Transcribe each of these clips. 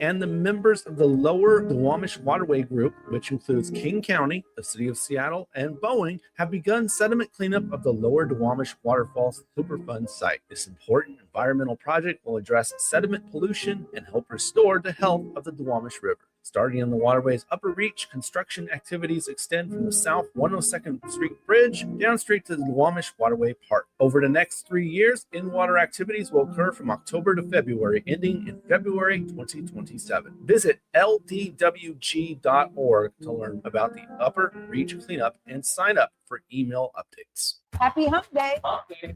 and the members of the Lower Duwamish Waterway Group, which includes King County, the City of Seattle, and Boeing, have begun sediment cleanup of the Lower Duwamish Waterfalls Superfund site. This important environmental project will address sediment pollution and help restore the health of the Duwamish River. Starting in the waterway's upper reach, construction activities extend from the South 102nd Street Bridge down straight to the Duwamish Waterway Park. Over the next 3 years, in-water activities will occur from October to February, ending in February 2027. Visit ldwg.org to learn about the upper reach cleanup and sign up for email updates. Happy Hump Day.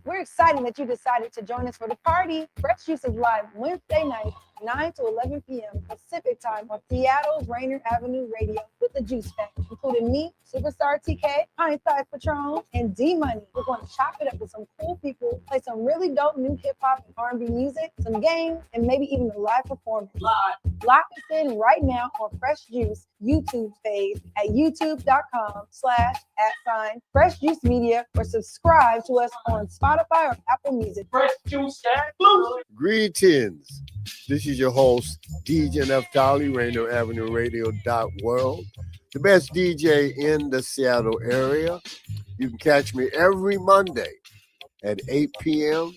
We're excited that you decided to join us for the party. Fresh Juice is live Wednesday night, 9 to 11 p.m. Pacific time on Seattle's Rainier Avenue Radio with the Juice Pack, including me, Superstar TK, Pint Size Patron, and D-Money. We're going to chop it up with some cool people, play some really dope new hip-hop and R&B music, some games, and maybe even a live performance. Lock us in right now on Fresh Juice YouTube page at youtube.com/@Fresh Juice Media, or subscribe to us on Spotify or Apple Music. Fresh Juice. Greetings. This is your host, DJ Neftali, Rainier Avenue Radio .world, the best DJ in the Seattle area. You can catch me every Monday at 8 p.m.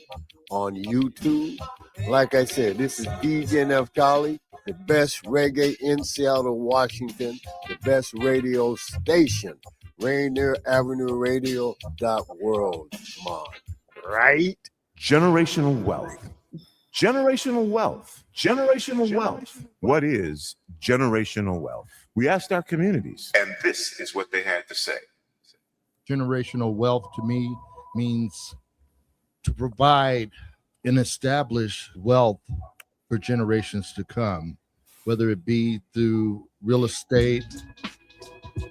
on YouTube. Like I said, this is DJ Neftali, the best reggae in Seattle, Washington, the best radio station, Rainier Avenue Radio .world. Come on, right? Generational wealth. Generational wealth. Generational wealth. What is generational wealth? We asked our communities, and this is what they had to say. Generational wealth to me means to provide and establish wealth for generations to come, whether it be through real estate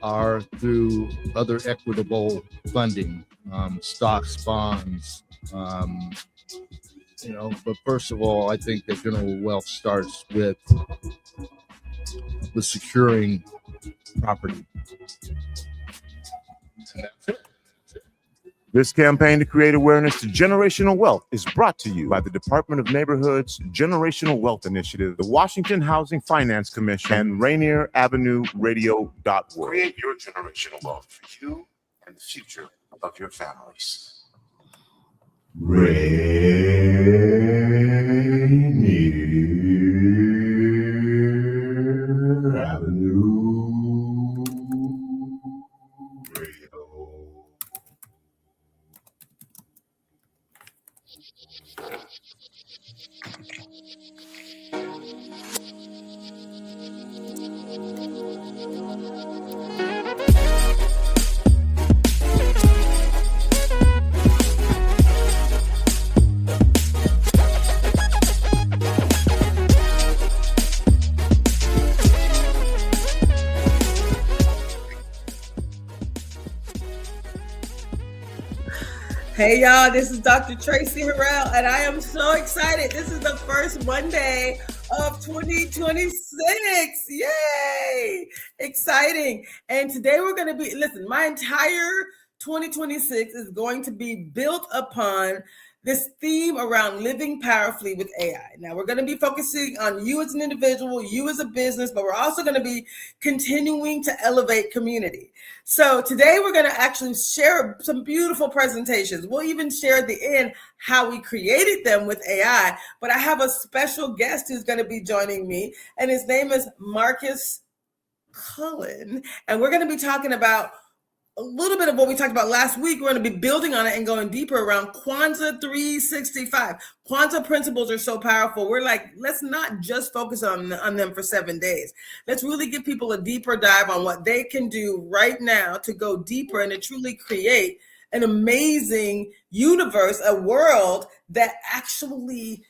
or through other equitable funding, stocks, bonds, but first of all, I think that general wealth starts with securing property. This campaign to create awareness to generational wealth is brought to you by the Department of Neighborhood's Generational Wealth Initiative, the Washington Housing Finance Commission, and Rainier Avenue Radio .world. Create your generational wealth for you and the future of your families. Rainier Avenue Radio. Hey y'all, this is Dr. Traci Harrell, and I am so excited. This is the first Monday of 2026. Yay! Exciting. And today we're going to be, listen, my entire 2026 is going to be built upon this theme around living powerfully with AI. Now, we're going to be focusing on you as an individual, you as a business, but we're also going to be continuing to elevate community. So today we're going to actually share some beautiful presentations. We'll even share at the end how we created them with AI. But I have a special guest who's going to be joining me, and his name is Marcus Cullen. And we're going to be talking about a little bit of what we talked about last week. We're going to be building on it and going deeper around Kwanzaa 365. Kwanzaa principles are so powerful. We're like, let's not just focus on them for 7 days. Let's really give people a deeper dive on what they can do right now to go deeper and to truly create an amazing universe, a world that actually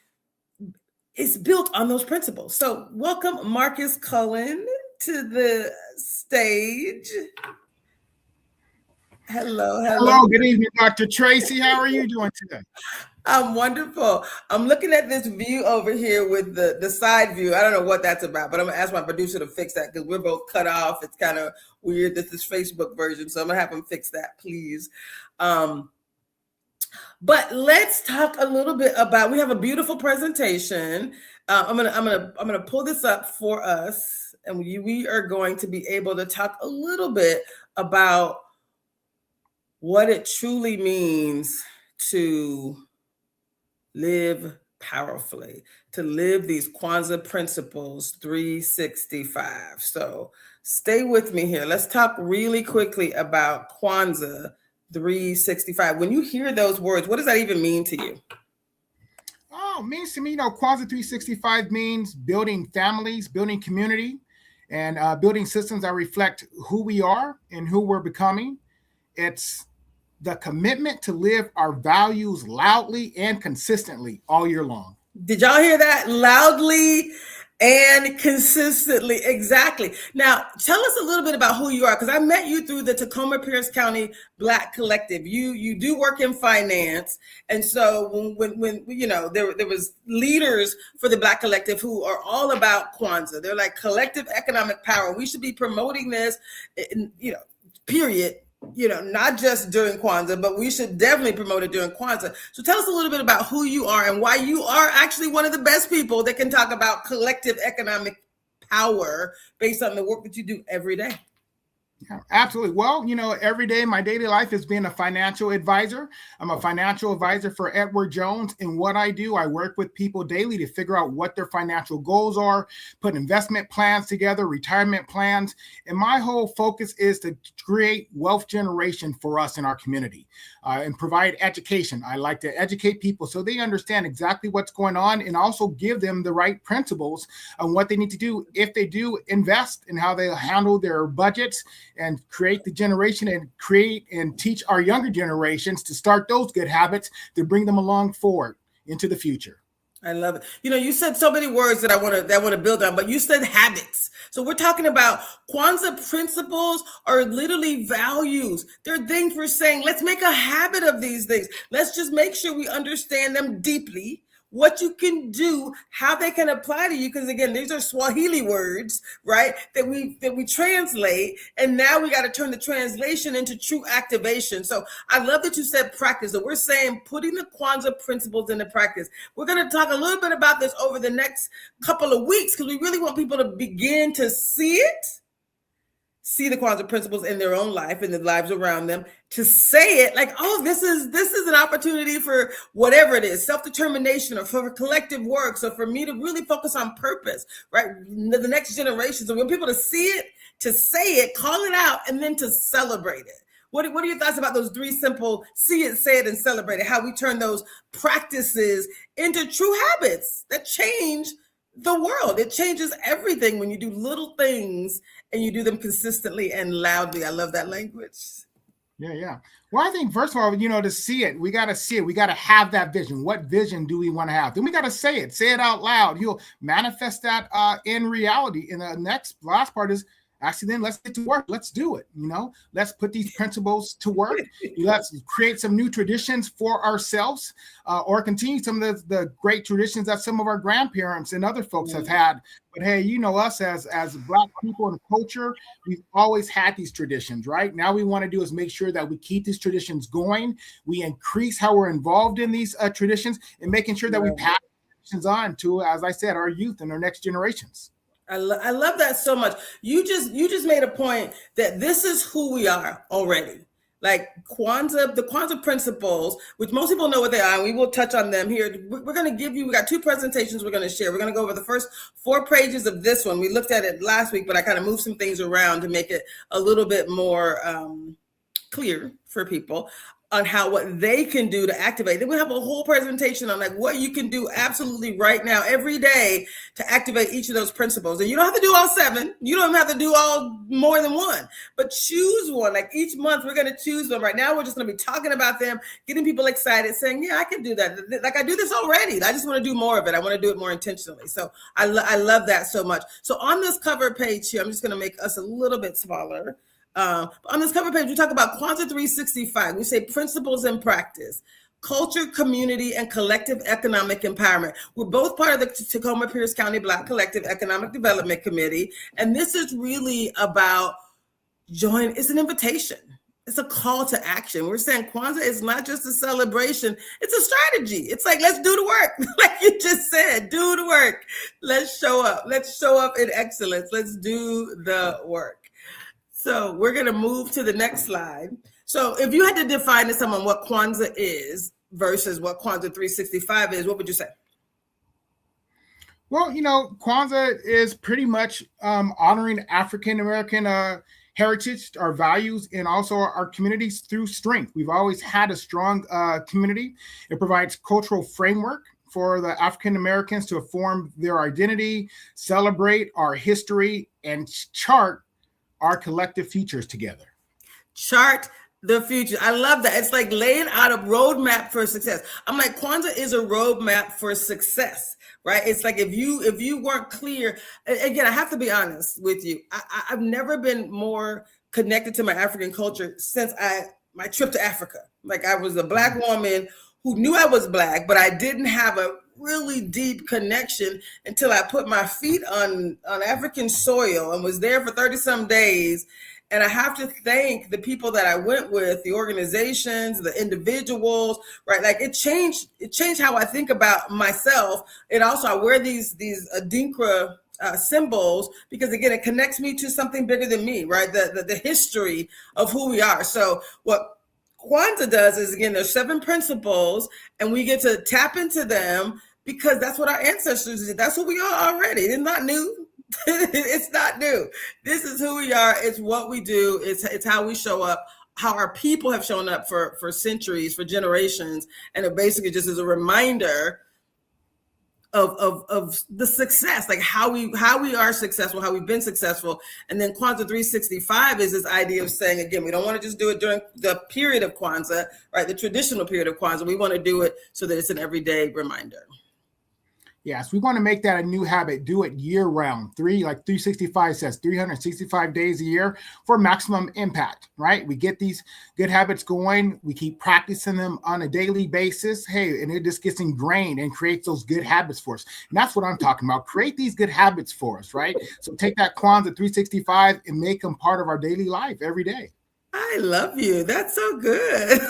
is built on those principles. So welcome Marcus Cullen to the stage. Hello. Good evening, Dr. Traci. How are you doing today? I'm wonderful. I'm looking at this view over here with the side view. I don't know what that's about, but I'm going to ask my producer to fix that because we're both cut off. It's kind of weird. This is Facebook version, so I'm going to have him fix that, please. But let's talk a little bit about, we have a beautiful presentation I'm gonna pull this up for us, and we are going to be able to talk a little bit about what it truly means to live powerfully, to live these Kwanzaa principles 365. So stay with me here. Let's talk really quickly about Kwanzaa 365. When you hear those words, what does that even mean to you? Oh, it means to me, Kwanzaa 365 means building families, building community, and building systems that reflect who we are and who we're becoming. It's the commitment to live our values loudly and consistently all year long. Did y'all hear that? Loudly and consistently. Exactly. Now, tell us a little bit about who you are, because I met you through the Tacoma Pierce County Black Collective. You do work in finance, and so when there was leaders for the Black Collective who are all about Kwanzaa. They're like collective economic power. We should be promoting this, period. Not just during Kwanzaa, but we should definitely promote it during Kwanzaa. So tell us a little bit about who you are and why you are actually one of the best people that can talk about collective economic power based on the work that you do every day. Yeah, absolutely. Well, every day my daily life is being a financial advisor. I'm a financial advisor for Edward Jones. And what I do, I work with people daily to figure out what their financial goals are, put investment plans together, retirement plans. And my whole focus is to create wealth generation for us in our community and provide education. I like to educate people so they understand exactly what's going on and also give them the right principles on what they need to do if they do invest and how they handle their budgets, and create the generation and create and teach our younger generations to start those good habits to bring them along forward into the future. I love it. You said so many words that I want to build on, but you said habits. So we're talking about Kwanzaa principles are literally values. They're things we're saying, let's make a habit of these things. Let's just make sure we understand them deeply, what you can do, how they can apply to you. Because again, these are Swahili words, right? That we translate, and now we got to turn the translation into true activation. So I love that you said practice. So we're saying putting the Kwanzaa principles into practice. We're going to talk a little bit about this over the next couple of weeks because we really want people to begin to see the Kwanzaa principles in their own life and the lives around them, to say it like, oh, this is an opportunity for whatever it is, self-determination or for collective work. So for me to really focus on purpose, right? The next generation. So we want people to see it, to say it, call it out, and then to celebrate it. What are your thoughts about those three simple see it, say it, and celebrate it? How we turn those practices into true habits that change the world. It changes everything when you do little things and you do them consistently and loudly. I love that language. Yeah. Well, I think first of all, to see it, we got to see it. We got to have that vision. What vision do we want to have? Then we got to say it out loud. You'll manifest that in reality. And the last part is actually, then let's get to work. Let's do it. Let's put these principles to work. Let's create some new traditions for ourselves or continue some of the great traditions that some of our grandparents and other folks have had. But hey, us as Black people and culture, we've always had these traditions, right? Now we want to do is make sure that we keep these traditions going. We increase how we're involved in these traditions and making sure that we pass traditions on to, as I said, our youth and our next generations. I love that so much. You just made a point that this is who we are already. Like the Kwanzaa principles, which most people know what they are, and we will touch on them here. We're going to we got two presentations we're going to share. We're going to go over the first 4 pages of this one. We looked at it last week, but I kind of moved some things around to make it a little bit more clear for people on what they can do to activate. Then we have a whole presentation on what you can do absolutely right now, every day, to activate each of those principles. And you don't have to do all 7. You don't have to do all more than one, but choose one. Like each month, we're going to choose one. Right now, we're just going to be talking about them, getting people excited, saying, yeah, I can do that. Like I do this already. I just want to do more of it. I want to do it more intentionally. So I love that so much. So on this cover page here, I'm just going to make us a little bit smaller. On this cover page, we talk about Kwanzaa 365. We say principles and practice, culture, community, and collective economic empowerment. We're both part of the Tacoma Pierce County Black Collective Economic Development Committee. And this is really about it's an invitation. it's a call to action. We're saying Kwanzaa is not just a celebration, it's a strategy. It's like, let's do the work. Like you just said, do the work. Let's show up. Let's show up in excellence. Let's do the work. So we're going to move to the next slide. So if you had to define to someone what Kwanzaa is versus what Kwanzaa 365 is, what would you say? Well, Kwanzaa is pretty much honoring African-American heritage, our values, and also our communities through strength. We've always had a strong community. It provides cultural framework for the African Americans to form their identity, celebrate our history, and chart our collective futures together. Chart the future. I love that. It's like laying out a roadmap for success. I'm like, Kwanzaa is a roadmap for success, right? It's like if you weren't clear, again, I have to be honest with you. I've never been more connected to my African culture since my trip to Africa. Like, I was a Black woman who knew I was Black, but I didn't have a really deep connection until I put my feet on African soil and was there for 30-some days. And I have to thank the people that I went with, the organizations, the individuals, right? Like it changed how I think about myself. And also I wear these Adinkra symbols because, again, it connects me to something bigger than me, right? The history of who we are. So what Kwanzaa does is, again, there's 7 principles and we get to tap into them because that's what our ancestors did. That's who we are already. It's not new. It's not new. This is who we are. It's what we do. It's how we show up, how our people have shown up for centuries, for generations. And it basically just is a reminder of the success, like how we are successful, how we've been successful. And then Kwanzaa 365 is this idea of saying, again, we don't want to just do it during the period of Kwanzaa, right? The traditional period of Kwanzaa. We want to do it so that it's an everyday reminder. Yes, we want to make that a new habit. Do it year round. 365 says 365 days a year for maximum impact, right? We get these good habits going. We keep practicing them on a daily basis. Hey, and it just gets ingrained and creates those good habits for us. And that's what I'm talking about. Create these good habits for us, right? So take that Kwanzaa 365 and make them part of our daily life every day. I love you. That's so good.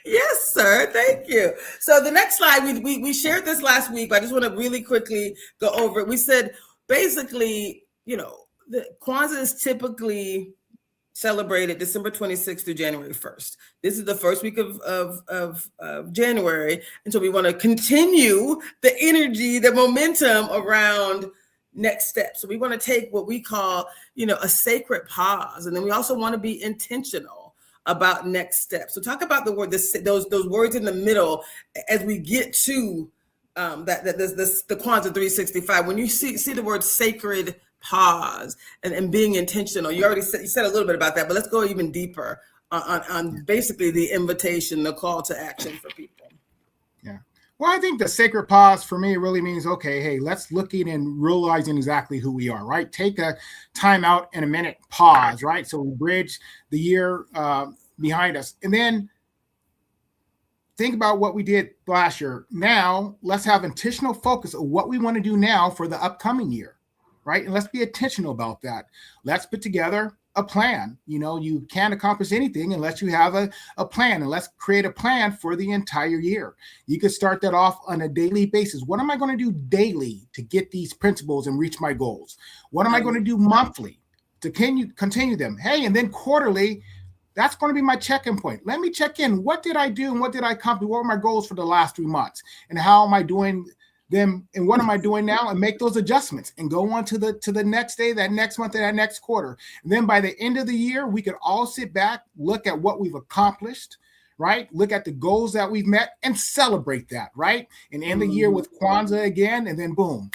Yes, sir. Thank you. So the next slide, we shared this last week, but I just want to really quickly go over it. We said, basically, the Kwanzaa is typically celebrated December 26th through January 1st. This is the first week of January. And so we want to continue the energy, the momentum around next steps. So we want to take what we call, a sacred pause. And then we also want to be intentional about next steps. So talk about the word, those words in the middle as we get to the Kwanzaa 365. When you see the word sacred pause and being intentional, you said a little bit about that, but let's go even deeper on basically the invitation, the call to action for people. Yeah. Well, I think the sacred pause for me really means, okay, hey, let's looking and realizing exactly who we are, right? Take a time out and a minute pause, right? So we bridge the year behind us. And then think about what we did last year. Now, let's have intentional focus of what we want to do now for the upcoming year, right? And let's be intentional about that. Let's put together a plan. You can't accomplish anything unless you have a plan, and let's create a plan for the entire year. You could start that off on a daily basis. What am I going to do daily to get these principles and reach my goals? What am I going to do monthly to continue them? Hey, and then quarterly, that's going to be my check-in point. Let me check in. What did I do and what did I accomplish? What were my goals for the last 3 months? And how am I doing them? And what am I doing now? And make those adjustments and go on to the next day, that next month, and that next quarter. And then by the end of the year, we could all sit back, look at what we've accomplished, right? Look at the goals that we've met and celebrate that, right? And end the year with Kwanzaa again, and then boom.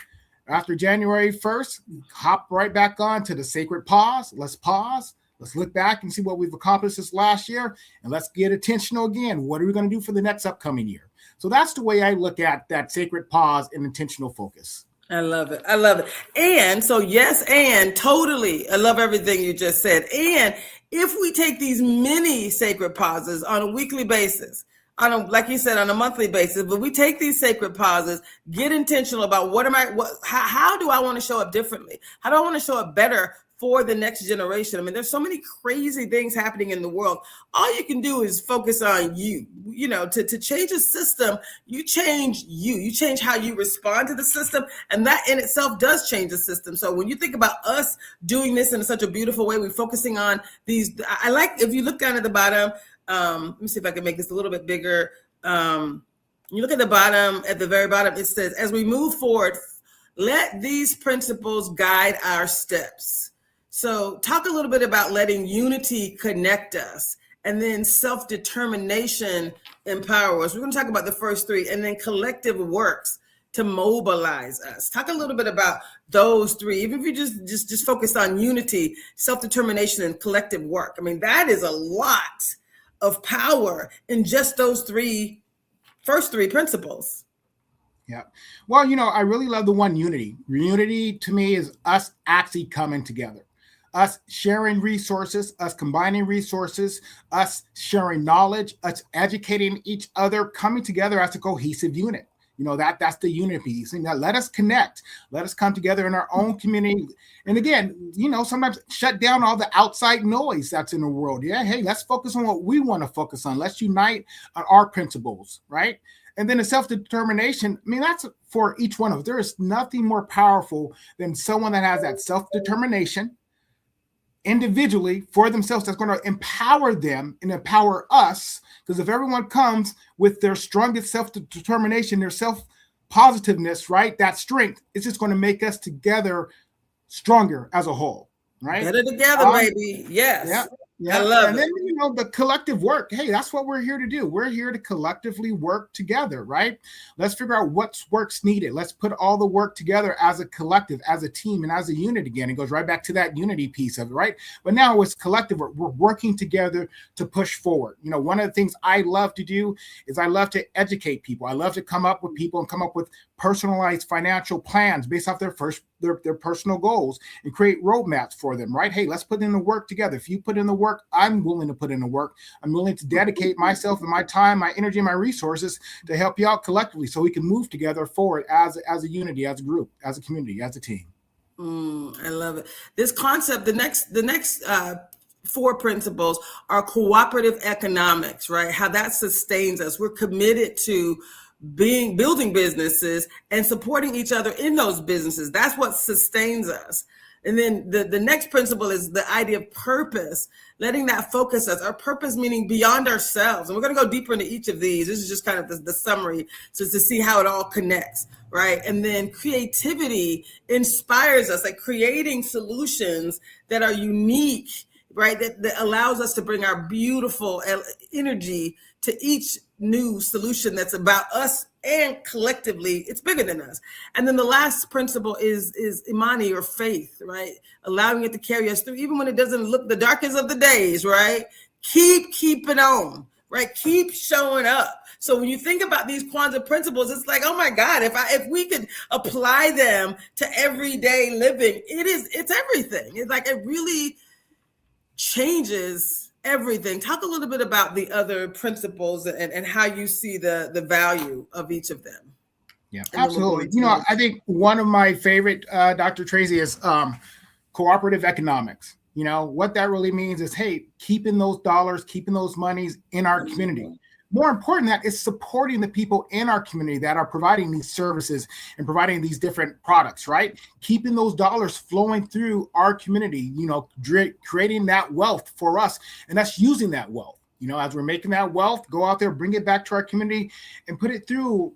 After January 1st, hop right back on to the sacred pause. Let's pause. Let's look back and see what we've accomplished this last year. And let's get intentional again. What are we going to do for the next upcoming year? So that's the way I look at that sacred pause and intentional focus. I love it. I love it. And so, yes, and totally. I love everything you just said. And if we take these mini sacred pauses on a weekly basis, like you said, on a monthly basis, but we take these sacred pauses, get intentional about how do I want to show up differently? How do I want to show up better for the next generation. I mean, there's so many crazy things happening in the world. All you can do is focus on you. You know, to change a system, you change you. You change how you respond to the system, and that in itself does change the system. So when you think about us doing this in such a beautiful way, we're focusing on these. I like, if you look down at the bottom, let me see if I can make this a little bit bigger. You look at the bottom, at the very bottom, it says, as we move forward, let these principles guide our steps. So talk a little bit about letting unity connect us, and then self-determination empower us. We're going to talk about the first three, and then collective works to mobilize us. Talk a little bit about those three, even if you just focus on unity, self-determination, and collective work. I mean, that is a lot of power in just those first three principles. Yeah. Well, you know, I really love the one unity. Unity to me is us actually coming together, us sharing resources, us combining resources, us sharing knowledge, us educating each other, coming together as a cohesive unit. You know, that's the unity piece. And let us connect. Let us come together in our own community. And again, you know, sometimes shut down all the outside noise that's in the world. Yeah, hey, let's focus on what we want to focus on. Let's unite on our principles, right? And then the self-determination, I mean, that's for each one of us. There is nothing more powerful than someone that has that self-determination individually for themselves, that's going to empower them and empower us. Because if everyone comes with their strongest self-determination, their self-positiveness, right, that strength, it's just going to make us together stronger as a whole, right? Better together, baby. Yes. Yeah. Yeah, I love and then, you know, the collective work. Hey, that's what we're here to do. We're here to collectively work together, right? Let's figure out what work's needed. Let's put all the work together as a collective, as a team, and as a unit again. It goes right back to that unity piece of it, right? But now it's collective work. We're working together to push forward. You know, one of the things I love to do is I love to educate people. I love to come up with people and come up with personalized financial plans based off their personal goals and create roadmaps for them, right? Hey, let's put in the work together. If you put in the work, I'm willing to put in the work. I'm willing to dedicate myself and my time, my energy, and my resources to help you out collectively so we can move together forward as a unity, as a group, as a community, as a team. I love it. This concept, the next four principles are cooperative economics, right? How that sustains us. We're committed to building businesses and supporting each other in those businesses. That's what sustains us. And then the next principle is the idea of purpose, letting that focus us. Our purpose meaning beyond ourselves. And we're going to go deeper into each of these. This is just kind of the summary, so to see how it all connects, right? And then creativity inspires us, like creating solutions that are unique, right? That allows us to bring our beautiful energy to each new solution that's about us, and collectively it's bigger than us. And then the last principle is imani, or faith, right? Allowing it to carry us through even when it doesn't look the darkest of the days, right? Keep on, right? Keep showing up. So when you think about these Kwanzaa principles, it's like, oh my God, if we could apply them to everyday living, it's everything. It's like it really changes everything. Talk a little bit about the other principles and how you see the value of each of them. Yeah, absolutely. You know, I think one of my favorite, Dr. Traci, is cooperative economics. You know, what that really means is, hey, keeping those dollars, keeping those monies in our community. More important than that is supporting the people in our community that are providing these services and providing these different products, right? Keeping those dollars flowing through our community, you know, creating that wealth for us. And that's using that wealth. You know, as we're making that wealth, go out there, bring it back to our community and put it through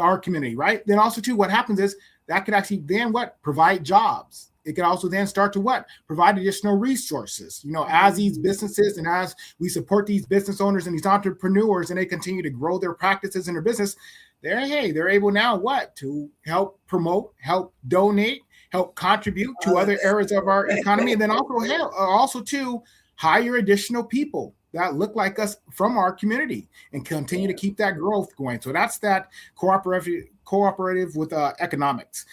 our community, right? Then also, too, what happens is that could actually then provide jobs. It can also then start to provide additional resources, you know, as these businesses and as we support these business owners and these entrepreneurs and they continue to grow their practices and their business, they're able now to help promote, help donate, help contribute to other areas of our economy, and then also to hire additional people that look like us from our community and continue to keep that growth going. So that's that cooperative with economics,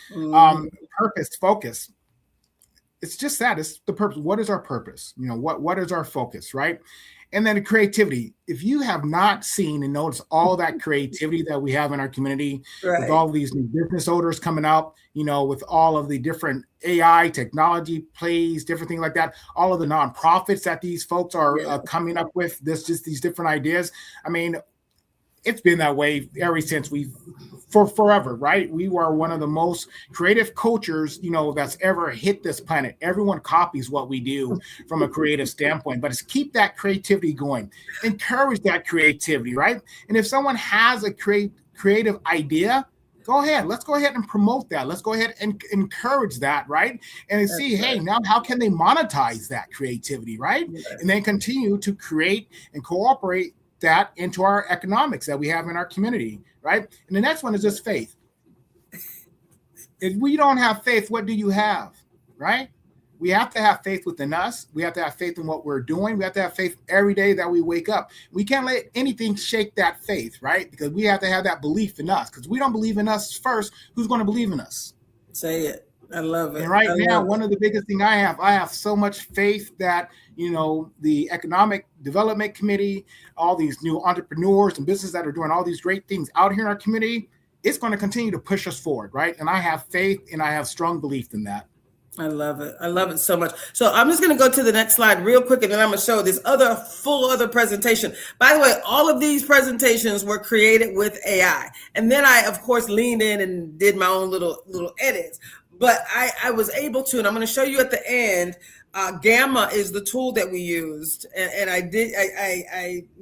purpose, focus. It's just that. It's the purpose. What is our purpose? You know, what is our focus, right? And then the creativity. If you have not seen and noticed all that creativity that we have in our community, with all these new business owners coming up, with all of the different AI technology plays, different things like that, all of the nonprofits that these folks are coming up with, just these different ideas. I mean, it's been that way ever since for forever, right? We were one of the most creative cultures, that's ever hit this planet. Everyone copies what we do from a creative standpoint, but it's keep that creativity going, encourage that creativity, right? And if someone has a creative idea, go ahead. Let's go ahead and promote that. Let's go ahead and encourage that, right? And see, hey, now how can they monetize that creativity, right? And then continue to create and cooperate that into our economics that we have in our community, right? And the next one is just faith. If we don't have faith, what do you have, right? We have to have faith within us. We have to have faith in what we're doing. We have to have faith every day that we wake up. We can't let anything shake that faith, right? Because we have to have that belief in us. Because we don't believe in us first, who's going to believe in us? Say it. I love it. And right now, one of the biggest things I have so much faith that, the Economic Development Committee, all these new entrepreneurs and businesses that are doing all these great things out here in our community, it's going to continue to push us forward, right? And I have faith and I have strong belief in that. I love it. I love it so much. So I'm just going to go to the next slide real quick, and then I'm going to show this other presentation. By the way, all of these presentations were created with AI. And then I, of course, leaned in and did my own little edits. But I was able to, and I'm going to show you at the end, Gamma is the tool that we used. And I'm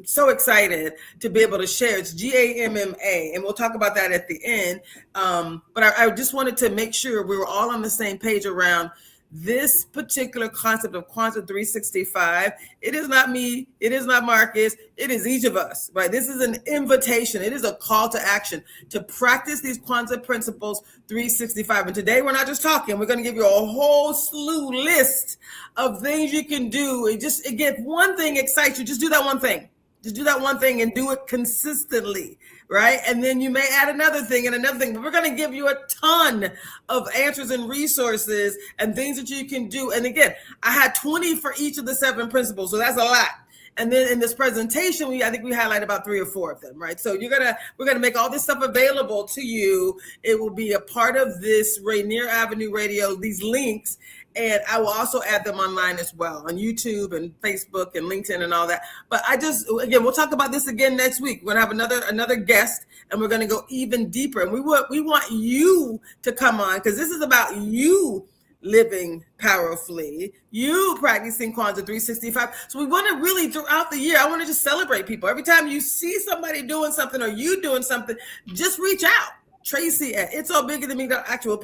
so excited to be able to share. It's GAMMA, and we'll talk about that at the end. But I just wanted to make sure we were all on the same page around this particular concept of Quantum 365. It is not me. It is not Marcus. It is each of us, right? This is an invitation. It is a call to action to practice these quantum principles 365. And today we're not just talking. We're going to give you a whole slew list of things you can do. And just, again, one thing excites you, just do that one thing. Just do that one thing and do it consistently, right? And then you may add another thing and another thing. But we're going to give you a ton of answers and resources and things that you can do. And again, I had 20 for each of the 7 principles, so that's a lot. And then in this presentation, I think we highlight about 3 or 4 of them, right? So we're gonna make all this stuff available to you. It will be a part of this Rainier Avenue Radio, these links. And I will also add them online as well on YouTube and Facebook and LinkedIn and all that. But we'll talk about this again next week. We're gonna have another guest, and we're gonna go even deeper. And we want you to come on, because this is about you living powerfully, you practicing Quantum 365. So we want to really, throughout the year, I want to just celebrate people. Every time you see somebody doing something or you doing something, just reach out. Traci at it'sallbiggerthanme.actually.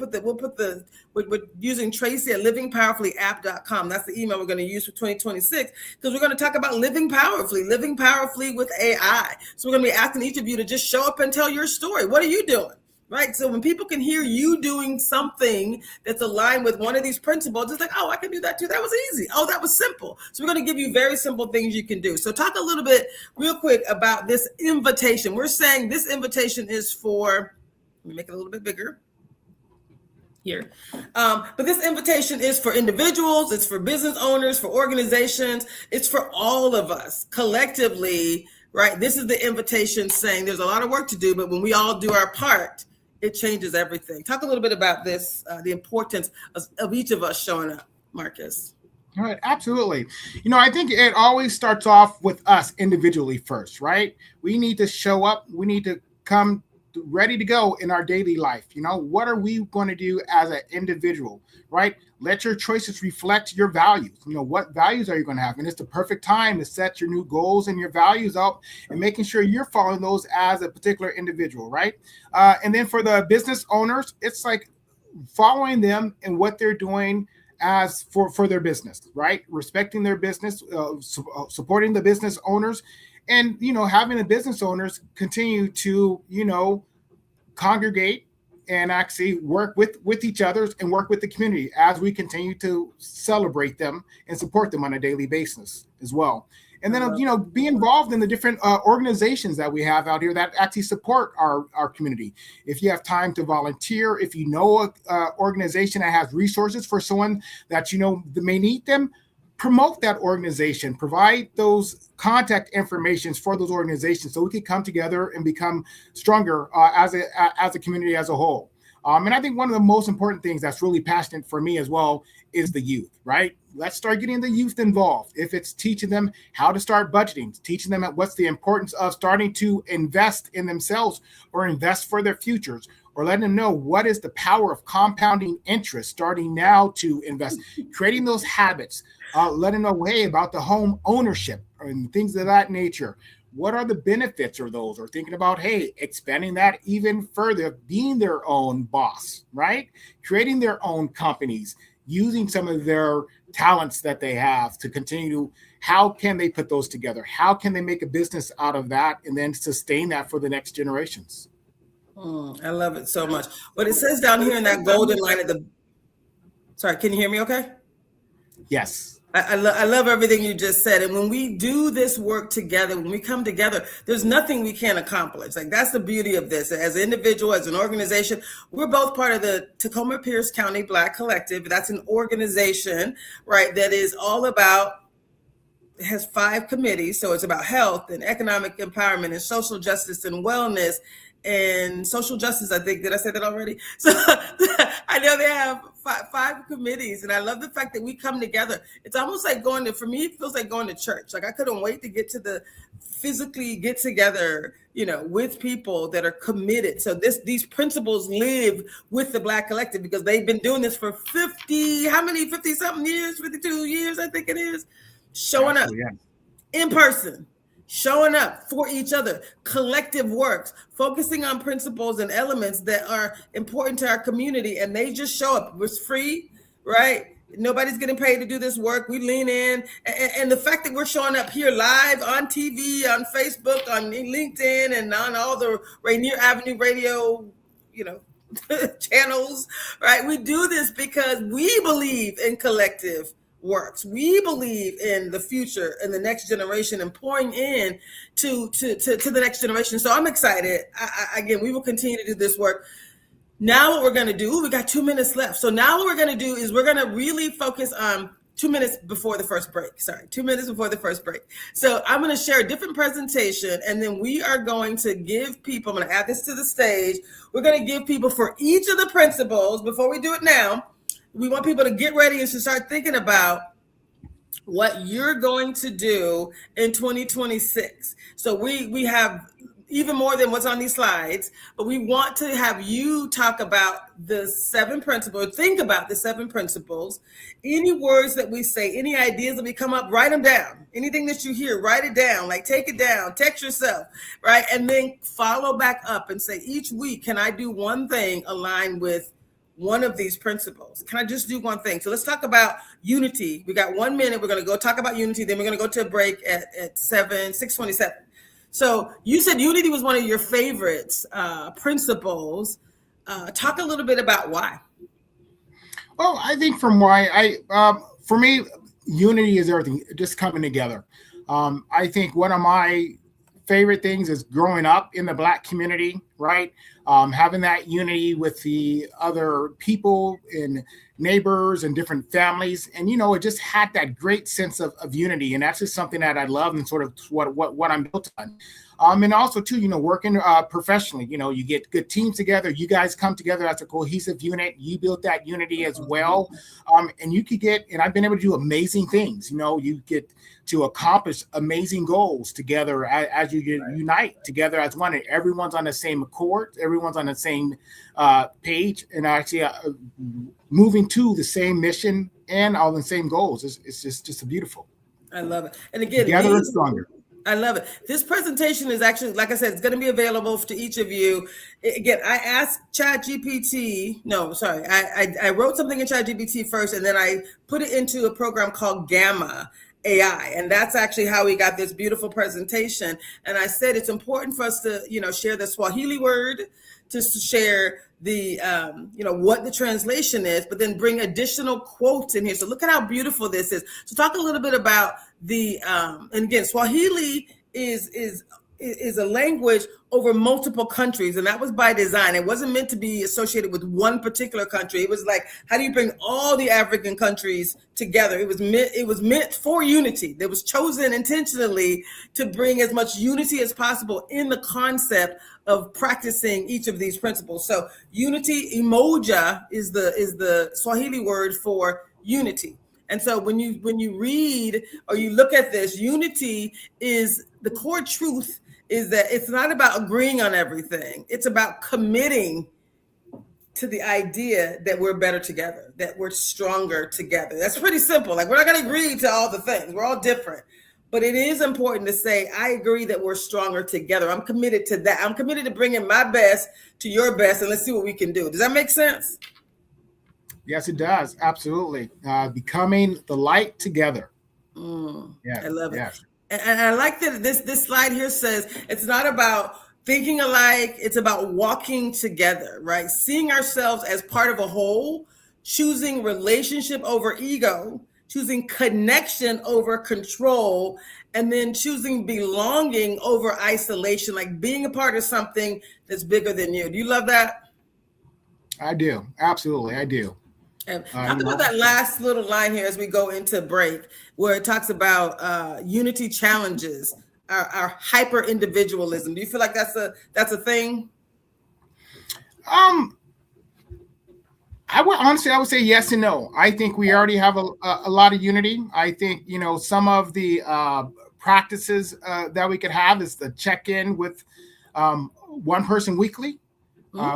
We're using Traci at livingpowerfullyapp.com. That's the email we're going to use for 2026, because we're going to talk about living powerfully with AI. So we're going to be asking each of you to just show up and tell your story. What are you doing? Right. So when people can hear you doing something that's aligned with one of these principles, it's like, oh, I can do that too. That was easy. Oh, that was simple. So we're going to give you very simple things you can do. So talk a little bit real quick about this invitation. We're saying this invitation is for, let me make it a little bit bigger here. But this invitation is for individuals. It's for business owners, for organizations. It's for all of us collectively. Right. This is the invitation saying there's a lot of work to do, but when we all do our part, it changes everything. Talk a little bit about this, the importance of each of us showing up, Marcus. All right, absolutely. I think it always starts off with us individually first, right? We need to show up. We need to come ready to go in our daily life. What are we going to do as an individual, right? Let your choices reflect your values. What values are you going to have? And it's the perfect time to set your new goals and your values out and making sure you're following those as a particular individual, right? And then for the business owners, it's like following them and what they're doing as for their business, right? Respecting their business, supporting the business owners, and, having the business owners continue to, congregate and actually work with each other and work with the community as we continue to celebrate them and support them on a daily basis as well. And then, be involved in the different organizations that we have out here that actually support our community. If you have time to volunteer, if you know an organization that has resources for someone that that may need them, promote that organization, provide those contact informations for those organizations so we can come together and become stronger as a community as a whole. And I think one of the most important things that's really passionate for me as well is the youth, right? Let's start getting the youth involved. If it's teaching them how to start budgeting, teaching them what's the importance of starting to invest in themselves or invest for their futures, or letting them know what is the power of compounding interest, starting now to invest, creating those habits, letting them know, hey, about the home ownership and things of that nature. What are the benefits of those? Or thinking about, hey, expanding that even further, being their own boss, right? Creating their own companies, using some of their talents that they have to continue. How can they put those together? How can they make a business out of that and then sustain that for the next generations? I love it so much. But it says down here in that golden line at the, sorry, can you hear me okay? Yes. I love everything you just said. And when we do this work together, when we come together, there's nothing we can't accomplish. Like, that's the beauty of this. As an individual, as an organization, we're both part of the Tacoma Pierce County Black Collective. That's an organization, right, that is all about, it has 5 committees. So it's about health and economic empowerment and social justice and wellness and social justice. I think, did I say that already? So I know they have 5 committees, and I love the fact that we come together. It's almost like going to, for me, it feels like going to church. Like, I couldn't wait to get to the physically get together, you know, with people that are committed. So these principles live with the Black Collective because they've been doing this for 50 something years, 52 years, I think it is, showing up in person, showing up for each other, collective works, focusing on principles and elements that are important to our community. And they just show up. It's free, right? Nobody's getting paid to do this work. We lean in. And the fact that we're showing up here live on TV, on Facebook, on LinkedIn, and on all the Rainier Avenue Radio, you know, channels, right? We do this because we believe in collective works. We believe in the future and the next generation and pouring in to the next generation. So I'm excited. Again, we will continue to do this work. Now what we're going to do, we got 2 minutes left. So now what we're going to do is we're going to really focus on 2 minutes before the first break. Sorry, 2 minutes before the first break. So I'm going to share a different presentation, and then we are going to give people, I'm going to add this to the stage. We're going to give people for each of the principles, before we do it now, we want people to get ready and to start thinking about what you're going to do in 2026. So we have even more than what's on these slides, but we want to have you talk about the 7 principles, think about the 7 principles, any words that we say, any ideas that we come up, write them down. Anything that you hear, write it down, like take it down, text yourself, right? And then follow back up and say, each week, can I do one thing aligned with one of these principles? Can I just do one thing? So let's talk about unity. We got 1 minute. We're going to go talk about unity. Then we're going to go to a break at 6:27. So you said unity was one of your favorites principles. Talk a little bit about why. Well, I think from why for me, unity is everything, just coming together. I think one of my favorite things is growing up in the Black community, right? Having that unity with the other people and neighbors and different families. And, you know, it just had that great sense of unity. And that's just something that I love and sort of what I'm built on. And also, too, you know, working professionally, you know, you get good teams together. You guys come together as a cohesive unit. You built that unity as well. And you could get, and I've been able to do amazing things. You know, you get to accomplish amazing goals together as you unite together as one. And everyone's on the same accord. Everyone's on the same page and actually moving to the same mission and all the same goals. It's just beautiful. I love it. And again, together we're stronger. I love it. This presentation is actually, like I said, it's going to be available to each of you. Again, I asked ChatGPT. No, sorry. I wrote something in ChatGPT first, and then I put it into a program called Gamma AI. And that's actually how we got this beautiful presentation. And I said, it's important for us to, you know, share the Swahili word, to share the, you know, what the translation is, but then bring additional quotes in here. So look at how beautiful this is. So talk a little bit about the, and again, Swahili is is a language over multiple countries, and that was by design. It wasn't meant to be associated with one particular country. It was like, how do you bring all the African countries together? It was meant for unity. That was chosen intentionally to bring as much unity as possible in the concept of practicing each of these principles. So unity, umoja, is the Swahili word for unity. And so when you read or you look at this, unity is the core truth, is that it's not about agreeing on everything. It's about committing to the idea that we're better together, that we're stronger together. That's pretty simple. Like, we're not going to agree to all the things. We're all different. But it is important to say, I agree that we're stronger together. I'm committed to that. I'm committed to bringing my best to your best, and let's see what we can do. Does that make sense? Yes, it does. Absolutely. Becoming the light together. Yeah, I love it. And I like that this slide here says it's not about thinking alike, it's about walking together, right? Seeing ourselves as part of a whole, choosing relationship over ego, choosing connection over control, and then choosing belonging over isolation, like being a part of something that's bigger than you. Do you love that? I do. Absolutely. I do. And talk about that last little line here as we go into break, where it talks about unity challenges, our hyper individualism. Do you feel like that's a thing? I would say yes and no. I think we already have a lot of unity. I think, some of the practices that we could have is the check-in with one person weekly.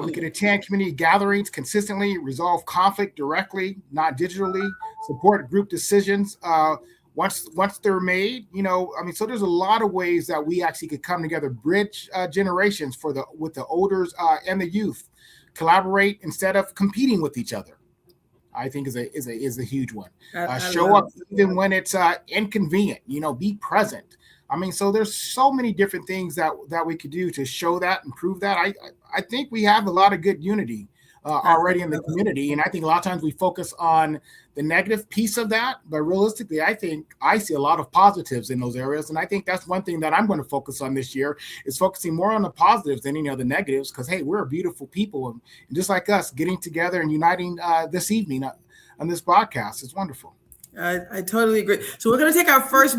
We could attend community gatherings consistently, resolve conflict directly, not digitally, support group decisions once they're made. So there's a lot of ways that we actually could come together, bridge generations with the elders and the youth, collaborate instead of competing with each other. I think is a huge one. Show up even when it's inconvenient. Be present. So there's so many different things that we could do to show that and prove that. I think we have a lot of good unity already in the community, and I think a lot of times we focus on the negative piece of that, but realistically, I think I see a lot of positives in those areas, and I think that's one thing that I'm going to focus on this year, is focusing more on the positives than the negatives, because hey, we're a beautiful people, and just like us, getting together and uniting this evening on this podcast is wonderful. I totally agree. So we're going to take our first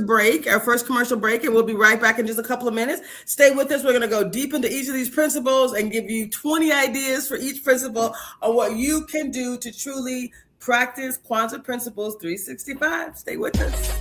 commercial break, and we'll be right back in just a couple of minutes. Stay with us. We're going to go deep into each of these principles and give you 20 ideas for each principle on what you can do to truly practice Kwanzaa Principles 365. Stay with us.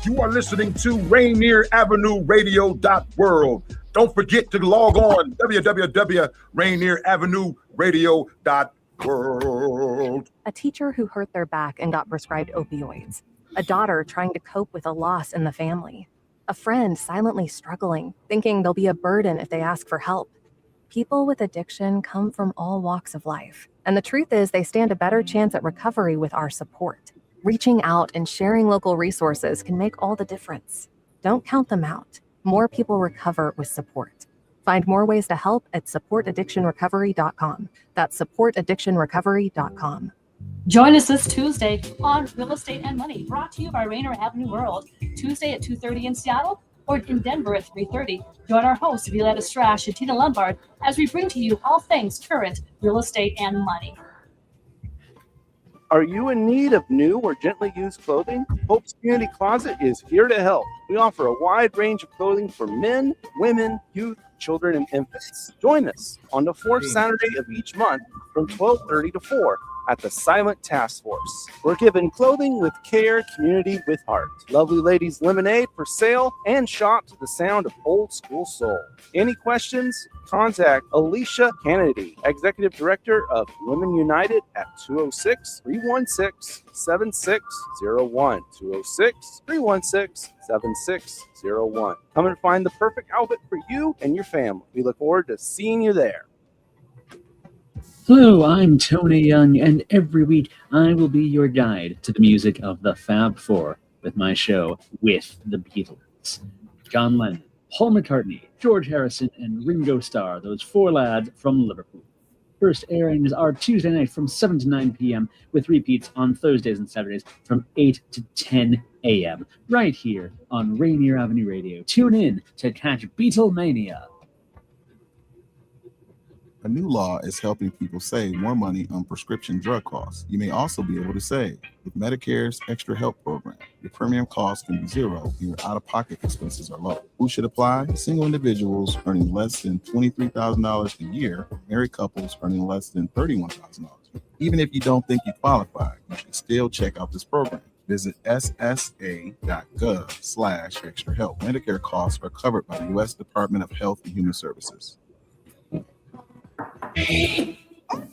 You are listening to Rainier Avenue Radio.world. Don't forget to log on www.rainieravenue.radio.world. A teacher who hurt their back and got prescribed opioids. A daughter trying to cope with a loss in the family. A friend silently struggling, thinking they'll be a burden if they ask for help. People with addiction come from all walks of life. And the truth is, they stand a better chance at recovery with our support. Reaching out and sharing local resources can make all the difference. Don't count them out. More people recover with support. Find more ways to help at supportaddictionrecovery.com. That's supportaddictionrecovery.com. Join us this Tuesday on Real Estate and Money, brought to you by Rainier Avenue World. Tuesday at 2:30 in Seattle or in Denver at 3:30. Join our hosts, Violetta Strash and Tina Lombard, as we bring to you all things current real estate and money. Are you in need of new or gently used clothing? Hope's Community Closet is here to help. We offer a wide range of clothing for men, women, youth, children, and infants. Join us on the fourth Saturday of each month from 12:30 to 4 at the Silent Task Force. We're giving clothing with care, community with heart. Lovely Ladies Lemonade for sale, and shop to the sound of old school soul. Any questions? Contact Alicia Kennedy, Executive Director of Women United at 206-316-7601. 206-316-7601. Come and find the perfect outfit for you and your family. We look forward to seeing you there. Hello, I'm Tony Young, and every week I will be your guide to the music of the Fab Four with my show With the Beatles. John Lennon, Paul McCartney, George Harrison, and Ringo Starr, those four lads from Liverpool. First airings are Tuesday night from 7 to 9 p.m. with repeats on Thursdays and Saturdays from 8 to 10 a.m. right here on Rainier Avenue Radio. Tune in to catch Beatlemania. A new law is helping people save more money on prescription drug costs. You may also be able to save with Medicare's Extra Help program. Your premium cost can be zero and your out-of-pocket expenses are low. Who should apply? Single individuals earning less than $23,000 a year, married couples earning less than $31,000. Even if you don't think you qualify, you should still check out this program. Visit ssa.gov/extra help. Medicare costs are covered by the U.S. Department of Health and Human Services. I'm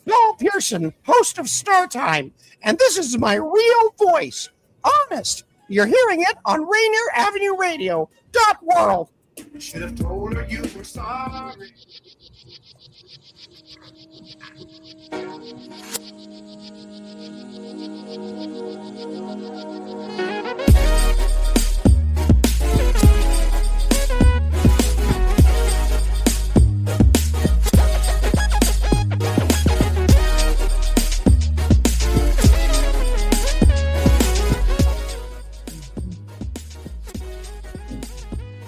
Paul Pearson, host of Star Time, and this is my real voice. Honest. You're hearing it on Rainier Avenue Radio. .world. Should have told her you were sorry.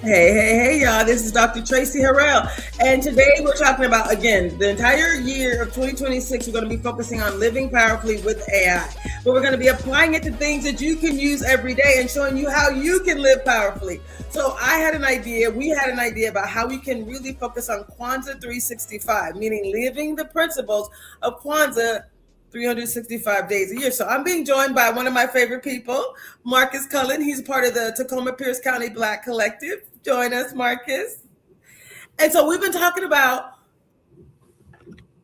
Hey, y'all. This is Dr. Traci Harrell. And today we're talking about, again, the entire year of 2026, we're going to be focusing on living powerfully with AI. But we're going to be applying it to things that you can use every day and showing you how you can live powerfully. So we had an idea about how we can really focus on Kwanzaa 365, meaning living the principles of Kwanzaa 365 days a year. So I'm being joined by one of my favorite people, Marcus Cullen. He's part of the Tacoma Pierce County Black Collective. Join us, Marcus. And so we've been talking about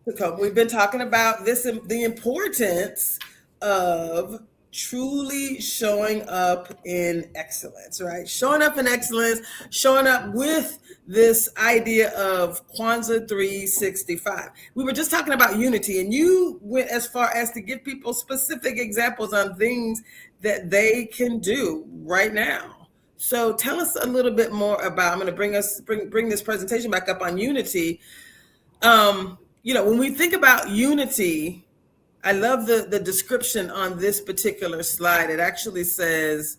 this, the importance of truly showing up in excellence, right? Showing up in excellence, showing up with this idea of Kwanzaa 365. We were just talking about unity, and you went as far as to give people specific examples on things that they can do right now. So tell us a little bit more about, I'm going to bring this presentation back up on unity. When we think about unity, I love the description on this particular slide. It actually says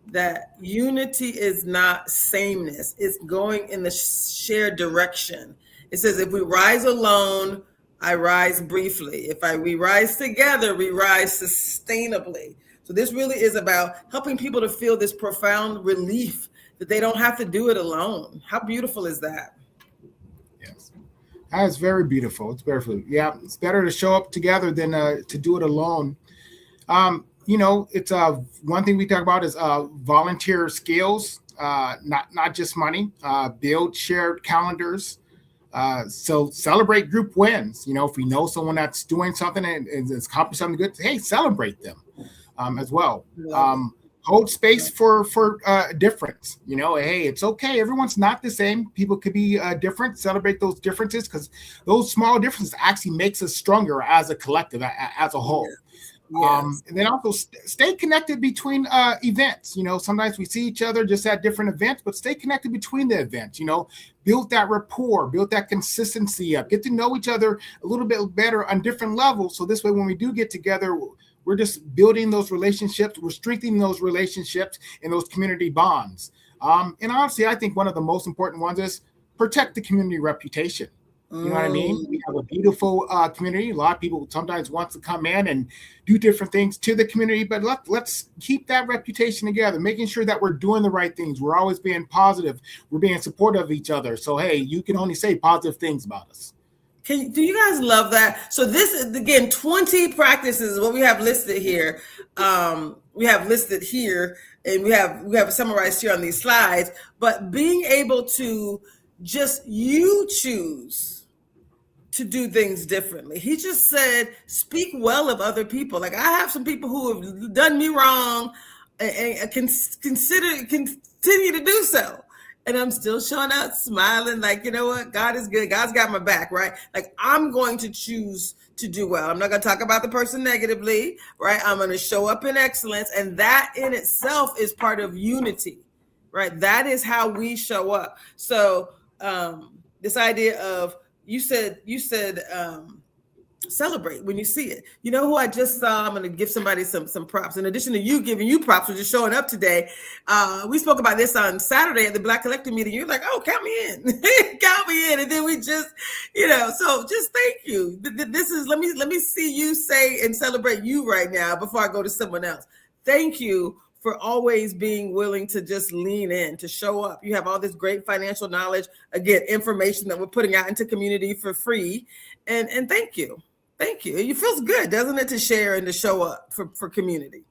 that unity is not sameness. It's going in the shared direction. It says, if we rise alone, I rise briefly. If we rise together, we rise sustainably. So this really is about helping people to feel this profound relief that they don't have to do it alone. How beautiful is that? Yes, that is very beautiful. It's beautiful. Yeah, it's better to show up together than to do it alone. It's one thing we talk about is volunteer skills, not just money. Build shared calendars. So celebrate group wins. If we know someone that's doing something and is accomplishing something good, hey, celebrate them. As well. Hold space for difference. Hey, it's okay. Everyone's not the same. People could be different. Celebrate those differences, because those small differences actually makes us stronger as a collective, as a whole. Yes. And then also stay connected between events. Sometimes we see each other just at different events, but stay connected between the events. Build that rapport, build that consistency up, get to know each other a little bit better on different levels. So this way, when we do get together, we're just building those relationships. We're strengthening those relationships and those community bonds. And honestly, I think one of the most important ones is protect the community reputation. You know what I mean? We have a beautiful community. A lot of people sometimes want to come in and do different things to the community, but let's keep that reputation together, making sure that we're doing the right things. We're always being positive. We're being supportive of each other. So, hey, you can only say positive things about us. Do you guys love that? So this is, again, 20 practices, what we have listed here. And we have summarized here on these slides, but being able to just choose to do things differently. He just said, speak well of other people. Like, I have some people who have done me wrong and continue to do so. And I'm still showing up, smiling, like, you know what? God is good. God's got my back, right? Like, I'm going to choose to do well. I'm not going to talk about the person negatively, right? I'm going to show up in excellence. And that in itself is part of unity, right? That is how we show up. So this idea of, you said Celebrate when you see it. You know who I just saw? I'm going to give somebody some props. In addition to you giving you props for just showing up today, we spoke about this on Saturday at the Black Collective meeting. You're like, oh, count me in, count me in, and then we just, so just thank you. This is let me see you say and celebrate you right now before I go to someone else. Thank you for always being willing to just lean in, to show up. You have all this great financial knowledge, again, information that we're putting out into community for free, and thank you. Thank you. It feels good, doesn't it, to share and to show up for community?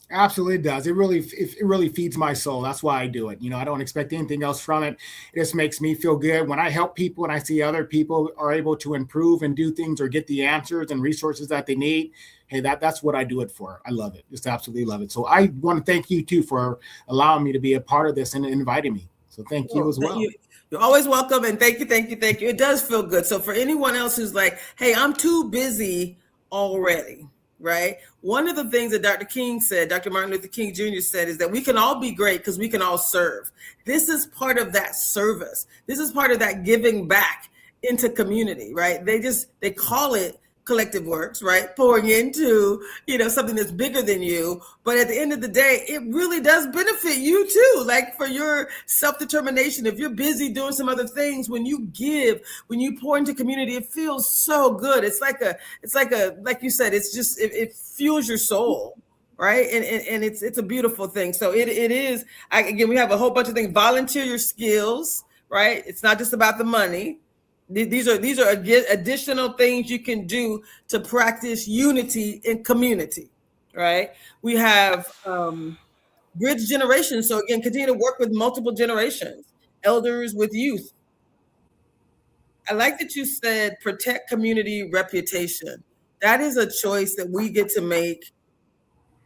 Absolutely does. It really feeds my soul. That's why I do it. I don't expect anything else from it. It just makes me feel good when I help people and I see other people are able to improve and do things or get the answers and resources that they need. Hey, that's what I do it for. I love it. Just absolutely love it. So I want to thank you too for allowing me to be a part of this and inviting me. So thank you as well. You're always welcome. And thank you. It does feel good. So for anyone else who's like, hey, I'm too busy already, right? One of the things that Dr. Martin Luther King Jr. said, is that we can all be great because we can all serve. This is part of that service. This is part of that giving back into community, right? They call it collective works, right? Pouring into, something that's bigger than you. But at the end of the day, it really does benefit you too. Like for your self-determination, if you're busy doing some other things, when you give, when you pour into community, it feels so good. It's like you said, it fuels your soul. Right. And it's a beautiful thing. So it is, again, we have a whole bunch of things. Volunteer your skills, right? It's not just about the money. These are additional things you can do to practice unity in community, right? We have bridge generations. So again, continue to work with multiple generations, elders with youth. I like that you said protect community reputation. That is a choice that we get to make